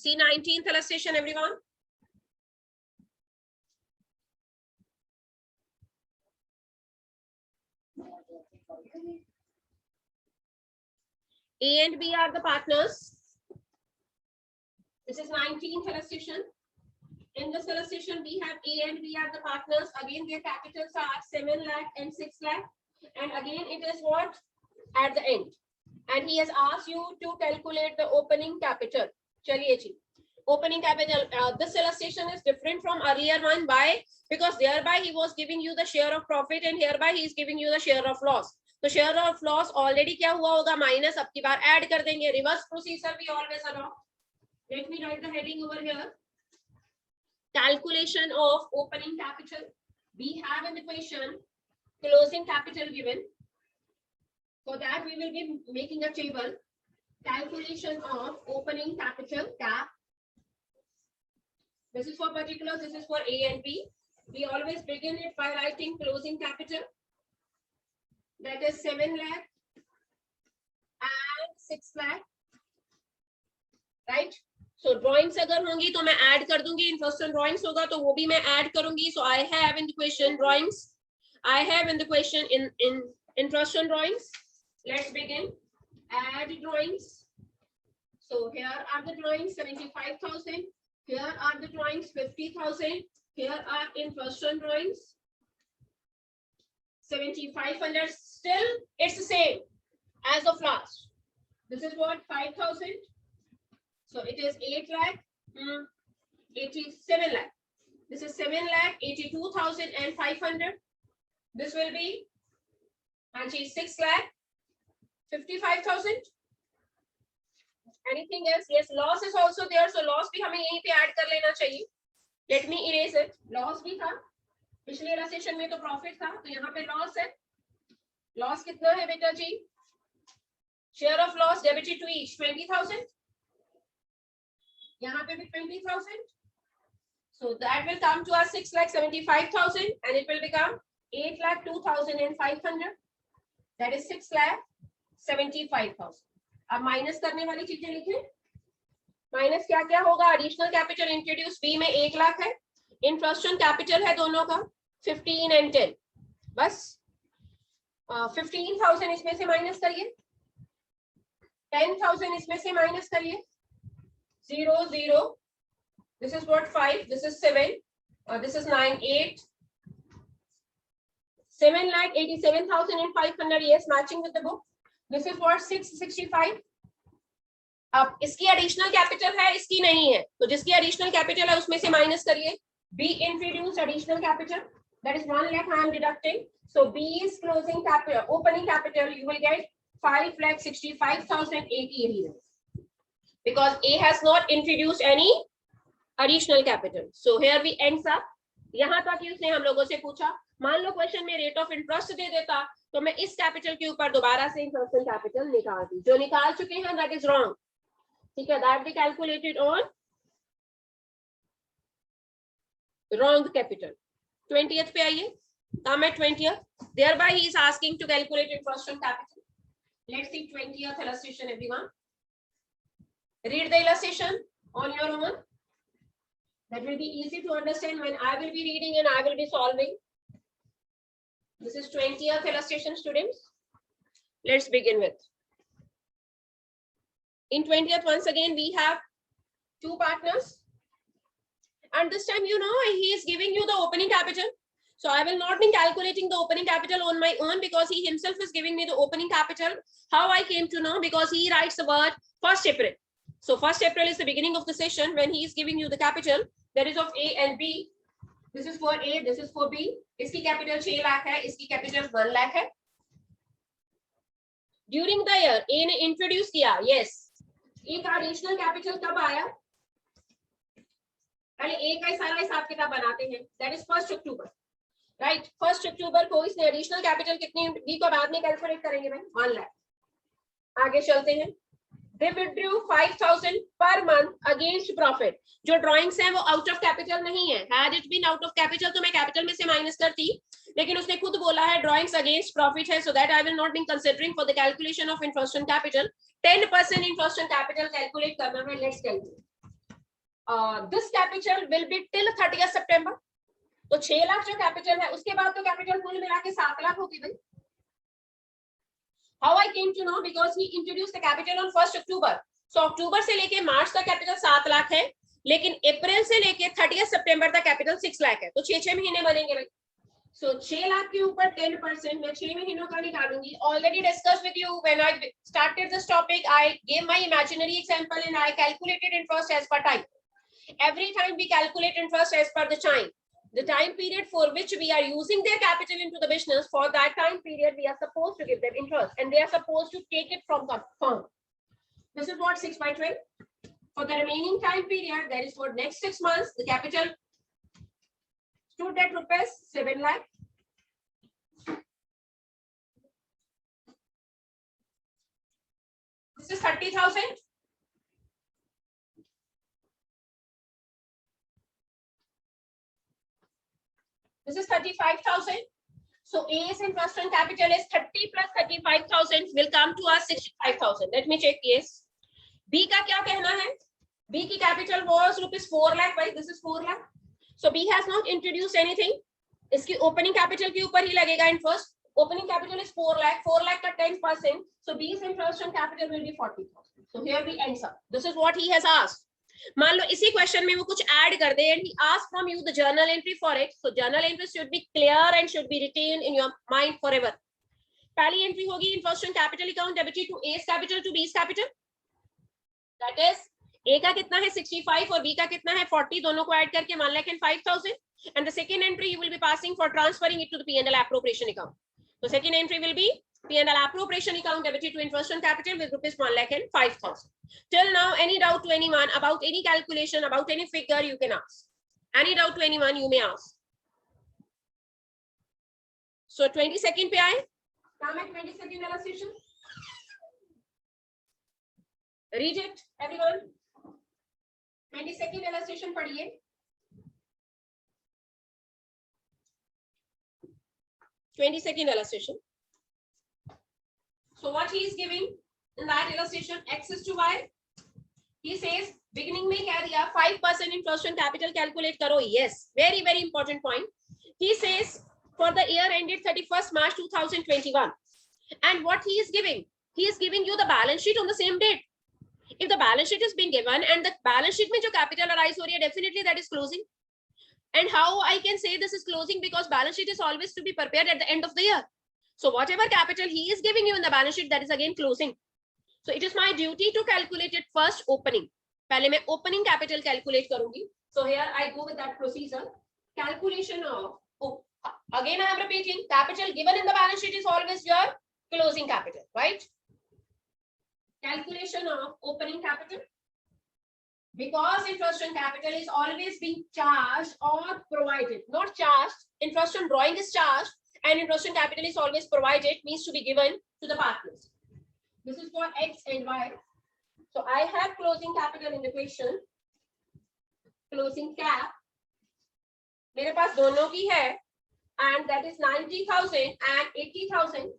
See 19th illustration, everyone. A and B are the partners. This is 19th illustration. In this illustration, we have A and B are the partners. Again, their capitals are 7 lakh and 6 lakh. And again, it is what? At the end. And he has asked you to calculate the opening capital. Chaliye ji. Opening capital. This illustration is different from earlier one. Why? Because thereby he was giving you the share of profit and hereby he is giving you the share of loss. तो share of loss already क्या हुआ होगा? Minus. अब की बार add कर देंगे. Reverse procedure we always adopt. Let me write the heading over here. Calculation of opening capital. We have in the question closing capital given. For that we will be making a table. Calculation of opening capital cap. This is for particulars. This is for A and B. We always begin it by writing closing capital. That is 7 lakh and 6 lakh. Right? So drawings अगर होंगी तो मैं add कर दूंगी. Infrastructure drawings होगा तो वो भी मैं add करूंगी. So I have in the question drawings. I have in the question in infrastructure drawings. Let's begin. Add drawings. So here are the drawings 75,000. Here are the drawings 50,000. Here are infrastructure drawings 7,500. Still, it's the same as of last. This is what 5,000. So it is 8 lakh, 87 lakh. This is 7 lakh 82,500. This will be 6 lakh 55,000. Anything else? Yes, loss is also there. So loss भी हमें यहीं पे add कर लेना चाहिए. Let me erase it. Loss भी था. पिछले illustration में तो profit था. तो यहाँ पे loss है. Loss कितना है बेटा जी? Share of loss debited to each 20,000. यहाँ पे भी 20,000. So that will come to us 6,75,000 and it will become 8,02,500. That is 6,75,000. अब माइनस करने वाली चीजें लिखें. माइनस क्या क्या होगा? एडिशनल कैपिटल इंट्रोड्यूस बी में 1 लाख है. इंफ्रास्ट्रक्चर कैपिटल है दोनों का 15 and 10. बस 15,000 इसमें से माइनस करिए. 10,000 इसमें से माइनस करिए. 0 0. This is what 5. This is 7. This is 9 8. 7,87,500. Yes, matching with the book. This is what 665. अब इसकी एडिशनल कैपिटल है, इसकी नहीं है. तो जिसकी एडिशनल कैपिटल है उसमें से माइनस करिए. B introduced additional capital. That is 1 lakh I am deducting. So B's closing capital, opening capital, you will get 5,65,080 because A has not introduced any additional capital. So here we ends up. यहाँ तक ही उसने हम लोगों से पूछा. मान लो question में rate of interest दे देता तो मैं इस कैपिटल के ऊपर दोबारा से इंटरेस्ट कैपिटल निकालती. जो निकाल चुके हैं दैट इज रॉन्ग. ठीक है, that be calculated on wrong capital. 20th पे आइए. काम है 20th. Thereby he is asking to calculate interest on capital. Let's see 20th illustration, everyone. Read the illustration on your own. That will be easy to understand when I will be reading and I will be solving. This is 20th illustration, students. Let's begin with. In 20th, once again, we have two partners. And this time, you know, he is giving you the opening capital. So I will not be calculating the opening capital on my own because he himself is giving me the opening capital. How I came to know? Because he writes the word 1st April. So 1st April is the beginning of the session when he is giving you the capital. That is of A and B. This is for A, this is for B. इसकी capital 6 lakh है, इसकी capital 1 lakh है. During the year A ने introduce किया. Yes. एक additional capital कब आया? पहले A का सारा हिसाब किताब बनाते हैं. That is 1st October. Right? 1st October को इसने एडिशनल कैपिटल कितनी B को बाद में कैलकुलेट करेंगे भाई? 1 लाख. आगे चलते हैं. They withdrew 5,000 per month against profit. जो ड्रॉइंग्स हैं वो आउट ऑफ कैपिटल नहीं है. Had it been out of capital तो मैं कैपिटल में से माइनस करती. लेकिन उसने खुद बोला है ड्रॉइंग्स अगेंस्ट प्रॉफिट है. So that I will not be considering for the calculation of interest on capital. 10% interest on capital calculate करना है. Let's calculate. This capital will be till 30th सितंबर। तो 6 लाख जो कैपिटल है उसके बाद तो कैपिटल कुल मिला के 7 लाख होगी भाई। How I came to know, because he introduce the capital on 1 October. So October से लेके मार्च तक कैपिटल 7 लाख है, लेकिन अप्रैल से लेके 30th सितंबर तक कैपिटल 6 लाख है। तो 6 महीने बनेंगे भाई। So 6 लाख के ऊपर 10% मैं 6 महीनों का निकालूंगी। Already discussed with you when I started this topic. I gave my imaginary example and I calculated interest as per time. Every time we calculate interest as per the time period for which we are using their capital into the business. For that time period, we are supposed to give them interest, and they are supposed to take it from the firm. This is what 6 by 12. For the remaining time period, that is for next 6 months, the capital stood at rupees 7 lakh. This is 30,000. This is 35,000. So A's interest on capital is 30 plus 35,000 will come to us 65,000. Let me check. Yes. B का क्या कहना है? B की capital was rupees 4 lakh. Right? This is 4 lakh. So B has not introduced anything. इसकी opening capital के ऊपर ही लगेगा interest. Opening capital is 4 lakh. 4 lakh का 10%. So B's interest on capital will be 40,000. So here we end up. This is what he has asked. मान लो इसी question में वो कुछ ऐड कर दे and he asked from you the journal entry for it. So journal entry should be clear and should be retained in your mind forever. पहली entry होगी interest on capital account debited to A's capital to B's capital. That is A का कितना है 65 और B का कितना है 40, दोनों को ऐड करके 1,05,000. And the second entry you will be passing for transferring it to the P&L appropriation account. So second entry will be P&L appropriation account debited to interest on capital with rupees 1,05,000. Till now, any doubt to anyone about any calculation, about any figure, you can ask. Any doubt to anyone, you may ask. So 22nd पे आए, काम है 22nd illustration. Read it, everyone. 22nd illustration पढ़िए. Second illustration. So what he is giving in that illustration, x is to y. He says beginning में क्या दिया 5% interest on capital calculate करो. Yes, very very important point. He says for the year ended 31st March 2021, and what he is giving you the balance sheet on the same date. If the balance sheet is being given and the balance sheet में जो capital arise हो रही है, definitely that is closing. And how I can say this is closing, because balance sheet is always to be prepared at the end of the year. So whatever capital he is giving you in the balance sheet, that is again closing. So it is my duty to calculate it first opening. पहले मैं opening capital calculate करूंगी. So here I go with that procedure. Calculation of, again I am repeating, capital given in the balance sheet is always your closing capital, right? Calculation of opening capital. Because interest on capital is always being charged or provided, not charged. Interest on drawing is charged and interest on capital is always provided, means to be given to the partners. This is for X and Y. So I have closing capital in the equation. Closing cap. मेरे पास दोनों की है, and that is 90,000 and 80,000.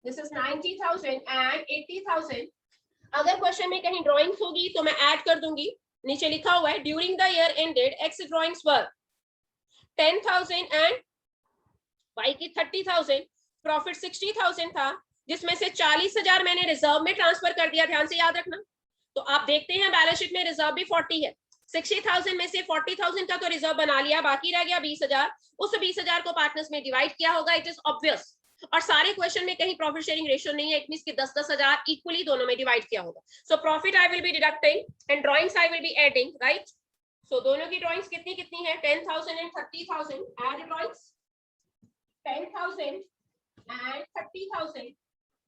This is 90,000 and 80,000. अगर question में कहीं drawings होगी तो मैं ऐड कर दूंगी. नीचे लिखा हुआ है during the year ended X drawings were 10,000 and Y की 30,000, प्रॉफिट 60,000 था, जिसमें से 40,000 मैंने रिजर्व में ट्रांसफर कर दिया. ध्यान से याद रखना. तो आप देखते हैं बैलेंस शीट में रिजर्व भी 40 है. 60,000 में से 40,000 का तो रिजर्व बना लिया, बाकी रह गया 20,000. उस 20,000 को पार्टनर्स में डिवाइड किया होगा. It is obvious. और सारे क्वेश्चन में कहीं प्रॉफिट शेयरिंग रेशियो नहीं है. इट मींस कि 10,000 इक्वली दोनों में डिवाइड किया होगा. So profit I will be deducting and drawings I will be adding, right? So दोनों की ड्राइंग्स कितनी कितनी है? 10,000 एंड 30,000. Add drawings 10,000 and 30,000.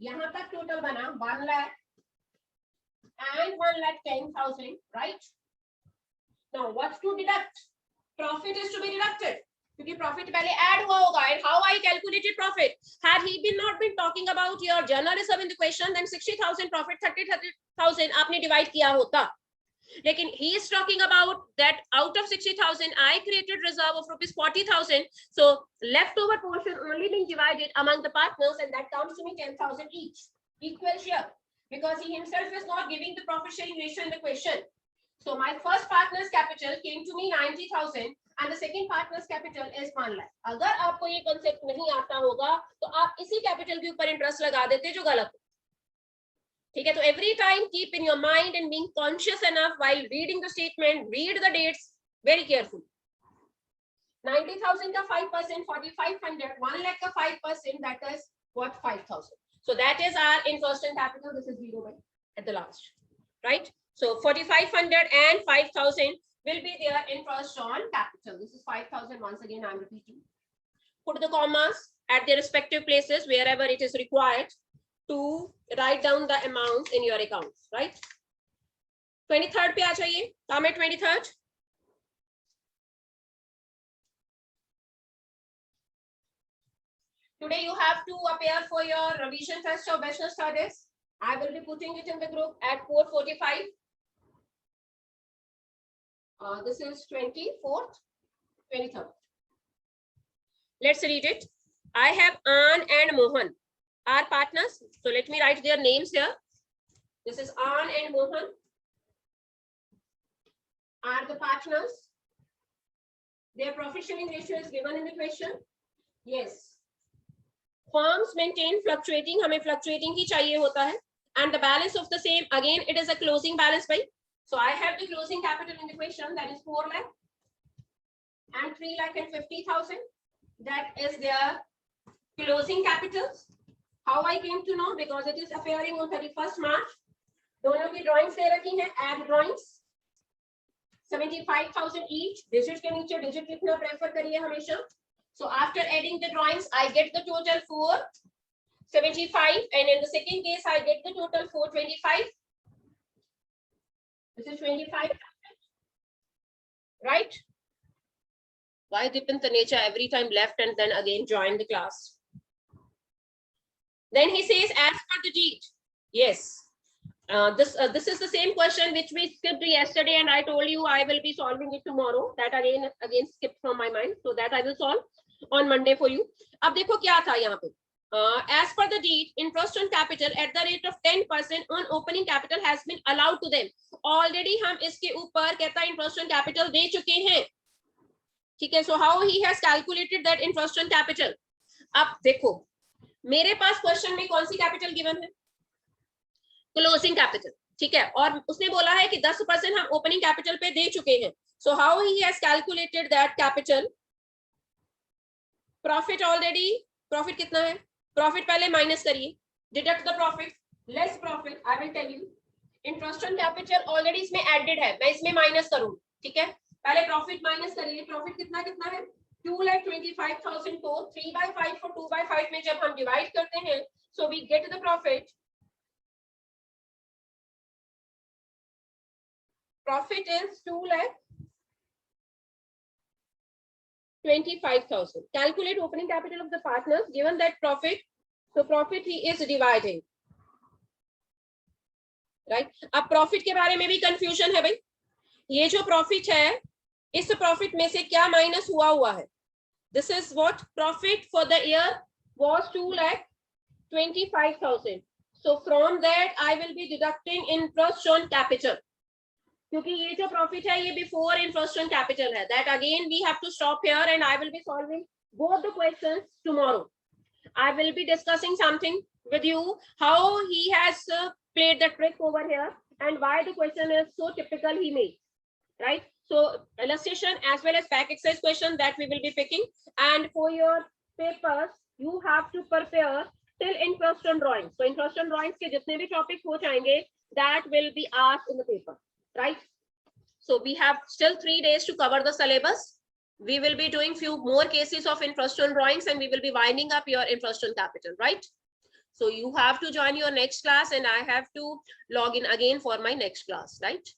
यहां तक टोटल बना 1 lakh and 1,10,000, right? Now what's to deduct? Profit is to be deducted, क्योंकि profit पहले ऐड हुआ होगा. And how I calculated profit? Had he been not been talking about your general reserve in the question, then 60,000 profit 30,000 आपने divide किया होता. लेकिन he is talking about that out of 60,000 I created reserve of rupees 40,000. So leftover portion only being divided among the partners, and that comes to me 10,000 each. Equal share, because he himself is not giving the profit sharing ratio in the question. So my first partner's capital came to me 90,000 and the second partner's capital is 1 lakh. अगर आपको ये concept नहीं आता होगा तो आप इसी capital के ऊपर interest लगा देते जो गलत है. ठीक है, तो every time keep in your mind and being conscious enough while reading the statement, read the dates very carefully. 90,000 का 5%, 4,500, 1 lakh का 5%, that is what 5,000. So that is our interest and capital. This is 0 at the last, right? So 4,500 and 5,000 will be their interest on capital. This is 5,000. Once again, I'm repeating. Put the commas at their respective places wherever it is required to write down the amounts in your accounts, right? 23rd पे आ जाइए. Come at 23rd. Today you have to appear for your revision test of business studies. I will be putting it in the group at 4:45. This is 24th, 23rd. Let's read it. I have An and Mohan, our partners. So let me write their names here. This is An and Mohan are the partners. Their profit sharing ratio is given in the question. Yes. Firms maintain fluctuating, हमें fluctuating ही चाहिए होता है. And the balance of the same, again, it is a closing balance by. So I have the closing capital in the question, that is 4 lakh and 3,50,000. That is their closing capitals. How I came to know? Because it is appearing on 31st March. दोनों की drawings दे रखी हैं, add drawings. 75,000 each. Digit के नीचे digit लिखना prefer करिए हमेशा. So after adding the drawings, I get the total 475, and in the second case, I get the total 425. This is 25, right? Why Dipin Taneja every time left and then again joined the class? Then he says, as per the deed. Yes. This is the same question which we skipped yesterday, and I told you I will be solving it tomorrow. That again skipped from my mind, so that I will solve on Monday for you. अब देखो क्या था यहाँ पे. As per the deed, interest on capital at the rate of 10% on opening capital has been allowed to them. Already हम इसके ऊपर कहता है interest on capital दे चुके हैं. ठीक है, so how he has calculated that interest on capital? अब देखो मेरे पास क्वेश्चन में कौन सी कैपिटल गिवन है? Closing capital. ठीक है, और उसने बोला है कि 10% हम ओपनिंग कैपिटल पे दे चुके हैं. So how he has calculated that capital? Profit already, profit कितना है? प्रॉफिट पहले माइनस करिए, deduct the profit, less profit. I will tell you. Interest on capital already इसमें एडेड है, मैं इसमें माइनस करूं. ठीक है, पहले प्रॉफिट माइनस करिए. प्रॉफिट कितना कितना है? 2,25,000 को 3/5 और 2/5 में जब हम डिवाइड करते हैं, so we get the profit. Profit is 2,25,000. Calculate opening capital of the partners. Given that profit, so profit he is dividing. Right? अब profit के बारे में भी confusion है भाई. ये जो profit है, इस profit में से क्या minus हुआ है? This is what profit for the year was 2,25,000. So from that I will be deducting interest on capital. क्योंकि ये जो प्रॉफिट है ये बिफोर इंटरेस्ट ऑन कैपिटल है. That again we have to stop here and I will be solving both the questions tomorrow. I will be discussing something with you, how he has played the trick over here and why the question is so typical he made, right? So illustration as well as back exercise question that we will be picking, and for your papers you have to prepare till interest on drawings. So interest on drawings के जितने भी topics हो जाएंगे that will be asked in the paper, right? So we have still 3 days to cover the syllabus. We will be doing few more cases of interest on drawings and we will be winding up your interest on capital, right? So you have to join your next class and I have to log in again for my next class, right?